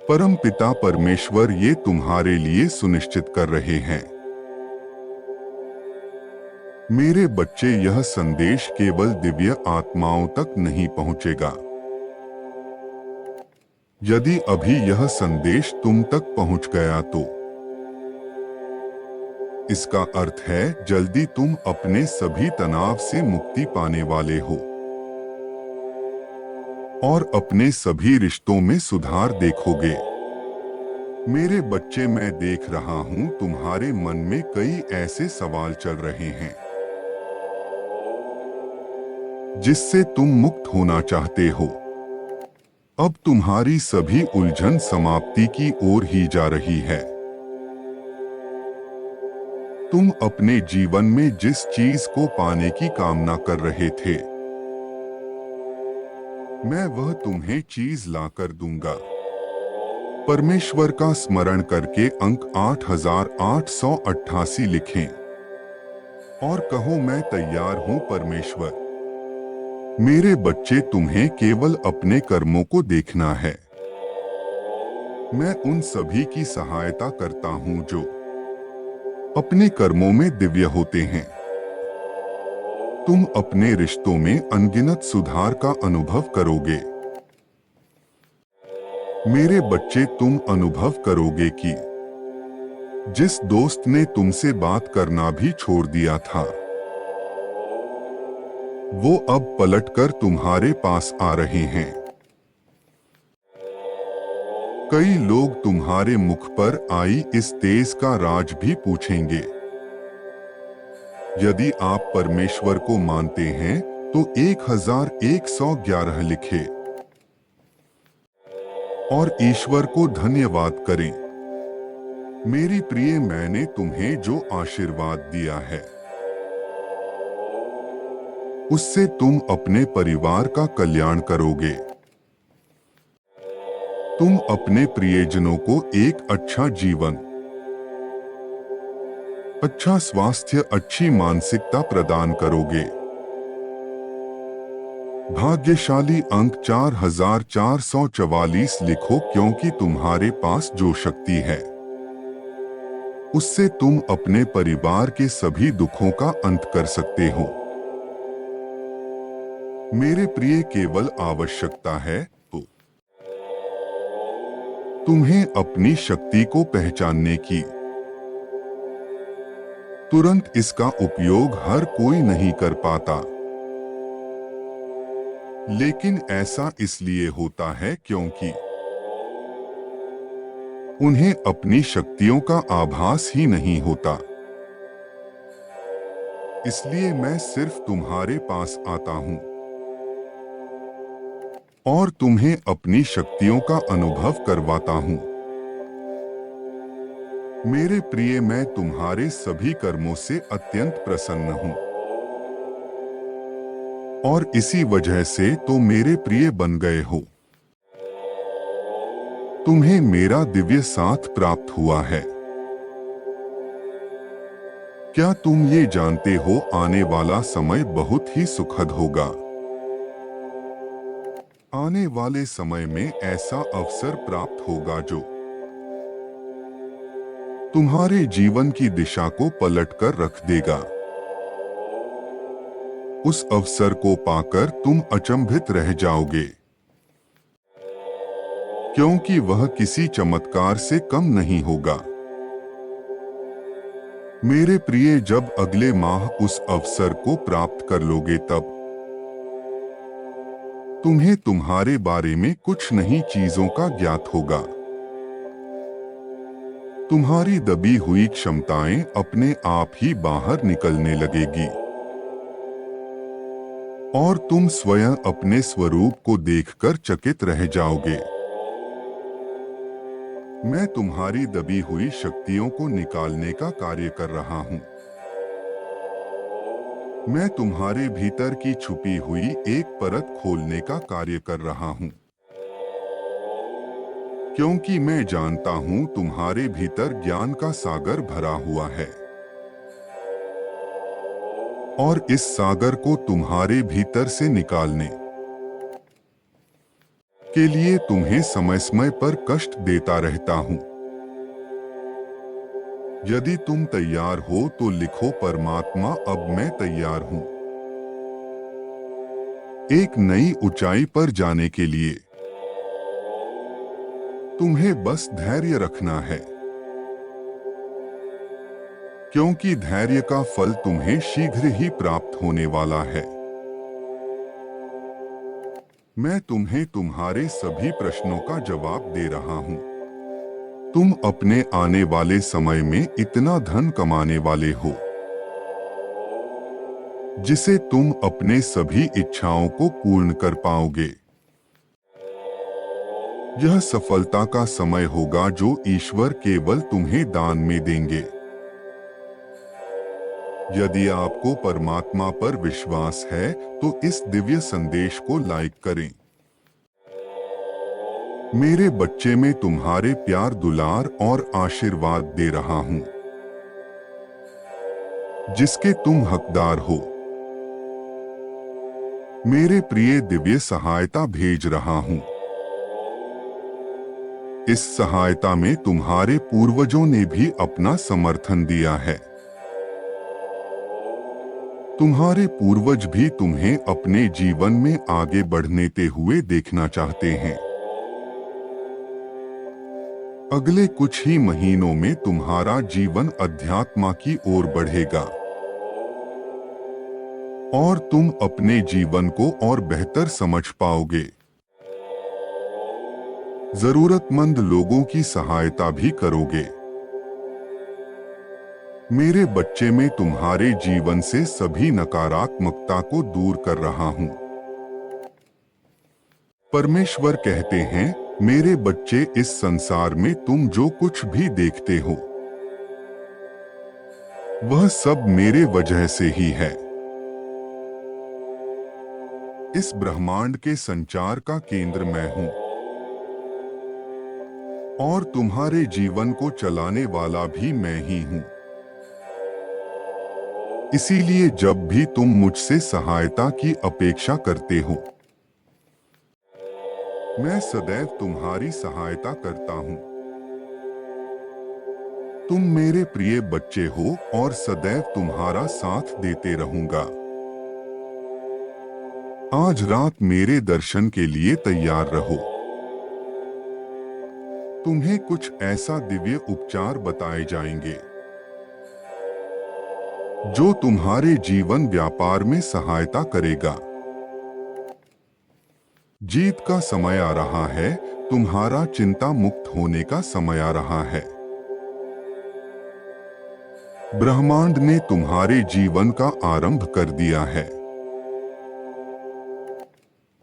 परम पिता परमेश्वर ये तुम्हारे लिए सुनिश्चित कर रहे हैं। मेरे बच्चे, यह संदेश केवल दिव्य आत्माओं तक नहीं पहुंचेगा। यदि अभी यह संदेश तुम तक पहुंच गया तो इसका अर्थ है जल्दी तुम अपने सभी तनाव से मुक्ति पाने वाले हो और अपने सभी रिश्तों में सुधार देखोगे। मेरे बच्चे, मैं देख रहा हूं तुम्हारे मन में कई ऐसे सवाल चल रहे हैं जिससे तुम मुक्त होना चाहते हो। अब तुम्हारी सभी उलझन समाप्ति की ओर ही जा रही है। तुम अपने जीवन में जिस चीज को पाने की कामना कर रहे थे, मैं वह तुम्हें चीज लाकर दूंगा। परमेश्वर का स्मरण करके अंक 8888 लिखें और कहो, मैं तैयार हूं परमेश्वर। मेरे बच्चे, तुम्हें केवल अपने कर्मों को देखना है। मैं उन सभी की सहायता करता हूं जो अपने कर्मों में दिव्य होते हैं। तुम अपने रिश्तों में अनगिनत सुधार का अनुभव करोगे। मेरे बच्चे, तुम अनुभव करोगे कि जिस दोस्त ने तुमसे बात करना भी छोड़ दिया था, वो अब पलटकर तुम्हारे पास आ रहे हैं। कई लोग तुम्हारे मुख पर आई इस तेज का राज भी पूछेंगे। यदि आप परमेश्वर को मानते हैं तो 1111 लिखे और ईश्वर को धन्यवाद करें। मेरी प्रिय, मैंने तुम्हें जो आशीर्वाद दिया है उससे तुम अपने परिवार का कल्याण करोगे। तुम अपने प्रियजनों को एक अच्छा जीवन, अच्छा स्वास्थ्य, अच्छी मानसिकता प्रदान करोगे। भाग्यशाली अंक 4444 लिखो, क्योंकि तुम्हारे पास जो शक्ति है उससे तुम अपने परिवार के सभी दुखों का अंत कर सकते हो। मेरे प्रिय, केवल आवश्यकता है तो तुम्हें अपनी शक्ति को पहचानने की। तुरंत इसका उपयोग हर कोई नहीं कर पाता, लेकिन ऐसा इसलिए होता है क्योंकि उन्हें अपनी शक्तियों का आभास ही नहीं होता। इसलिए मैं सिर्फ तुम्हारे पास आता हूं और तुम्हें अपनी शक्तियों का अनुभव करवाता हूं। मेरे प्रिय, मैं तुम्हारे सभी कर्मों से अत्यंत प्रसन्न हूं और इसी वजह से तो मेरे प्रिय बन गए हो। तुम्हें मेरा दिव्य साथ प्राप्त हुआ है। क्या तुम ये जानते हो, आने वाला समय बहुत ही सुखद होगा। आने वाले समय में ऐसा अवसर प्राप्त होगा जो तुम्हारे जीवन की दिशा को पलटकर रख देगा। उस अवसर को पाकर तुम अचंभित रह जाओगे, क्योंकि वह किसी चमत्कार से कम नहीं होगा। मेरे प्रिय, जब अगले माह उस अवसर को प्राप्त कर लोगे तब तुम्हें तुम्हारे बारे में कुछ नई चीजों का ज्ञात होगा। तुम्हारी दबी हुई क्षमताएं अपने आप ही बाहर निकलने लगेगी और तुम स्वयं अपने स्वरूप को देखकर चकित रह जाओगे। मैं तुम्हारी दबी हुई शक्तियों को निकालने का कार्य कर रहा हूं। मैं तुम्हारे भीतर की छुपी हुई एक परत खोलने का कार्य कर रहा हूं, क्योंकि मैं जानता हूं तुम्हारे भीतर ज्ञान का सागर भरा हुआ है और इस सागर को तुम्हारे भीतर से निकालने जिसके लिए तुम्हें समय समय पर कष्ट देता रहता हूं। यदि तुम तैयार हो तो लिखो, परमात्मा अब मैं तैयार हूं एक नई ऊंचाई पर जाने के लिए। तुम्हें बस धैर्य रखना है, क्योंकि धैर्य का फल तुम्हें शीघ्र ही प्राप्त होने वाला है। मैं तुम्हें तुम्हारे सभी प्रश्नों का जवाब दे रहा हूं। तुम अपने आने वाले समय में इतना धन कमाने वाले हो जिसे तुम अपने सभी इच्छाओं को पूर्ण कर पाओगे। यह सफलता का समय होगा जो ईश्वर केवल तुम्हें दान में देंगे। यदि आपको परमात्मा पर विश्वास है तो इस दिव्य संदेश को लाइक करें। मेरे बच्चे, मैं तुम्हारे प्यार, दुलार और आशीर्वाद दे रहा हूं जिसके तुम हकदार हो। मेरे प्रिय, दिव्य सहायता भेज रहा हूं। इस सहायता में तुम्हारे पूर्वजों ने भी अपना समर्थन दिया है। तुम्हारे पूर्वज भी तुम्हें अपने जीवन में आगे बढ़ते हुए देखना चाहते हैं। अगले कुछ ही महीनों में तुम्हारा जीवन अध्यात्म की ओर बढ़ेगा और तुम अपने जीवन को और बेहतर समझ पाओगे। जरूरतमंद लोगों की सहायता भी करोगे। मेरे बच्चे, मैं तुम्हारे जीवन से सभी नकारात्मकता को दूर कर रहा हूं। परमेश्वर कहते हैं, मेरे बच्चे, इस संसार में तुम जो कुछ भी देखते हो वह सब मेरे वजह से ही है। इस ब्रह्मांड के संचार का केंद्र मैं हूं और तुम्हारे जीवन को चलाने वाला भी मैं ही हूं। इसीलिए जब भी तुम मुझसे सहायता की अपेक्षा करते हो, मैं सदैव तुम्हारी सहायता करता हूं। तुम मेरे प्रिय बच्चे हो और सदैव तुम्हारा साथ देते रहूंगा। आज रात मेरे दर्शन के लिए तैयार रहो। तुम्हें कुछ ऐसा दिव्य उपचार बताए जाएंगे जो तुम्हारे जीवन व्यापार में सहायता करेगा। जीत का समय आ रहा है, तुम्हारा चिंता मुक्त होने का समय आ रहा है। ब्रह्मांड ने तुम्हारे जीवन का आरंभ कर दिया है।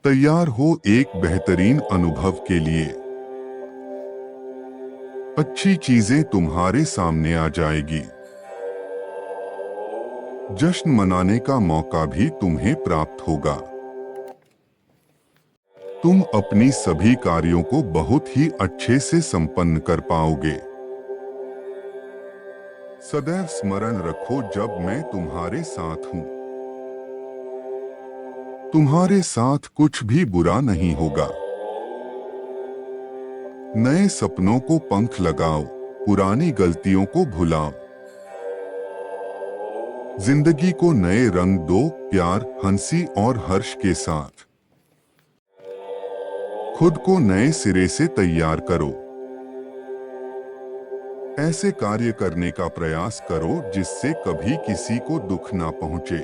तैयार हो एक बेहतरीन अनुभव के लिए। अच्छी चीजें तुम्हारे सामने आ जाएगी। जश्न मनाने का मौका भी तुम्हें प्राप्त होगा। तुम अपनी सभी कार्यों को बहुत ही अच्छे से संपन्न कर पाओगे। सदैव स्मरण रखो, जब मैं तुम्हारे साथ हूं, तुम्हारे साथ कुछ भी बुरा नहीं होगा। नए सपनों को पंख लगाओ, पुरानी गलतियों को भुलाओ। जिंदगी को नए रंग दो, प्यार, हंसी और हर्ष के साथ। खुद को नए सिरे से तैयार करो। ऐसे कार्य करने का प्रयास करो जिससे कभी किसी को दुख ना पहुंचे।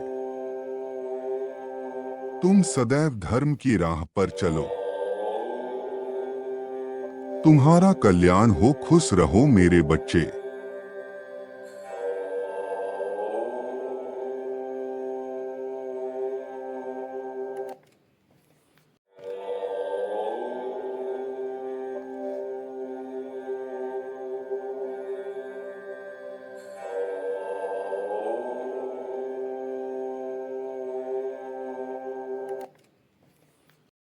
तुम सदैव धर्म की राह पर चलो। तुम्हारा कल्याण हो। खुश रहो मेरे बच्चे।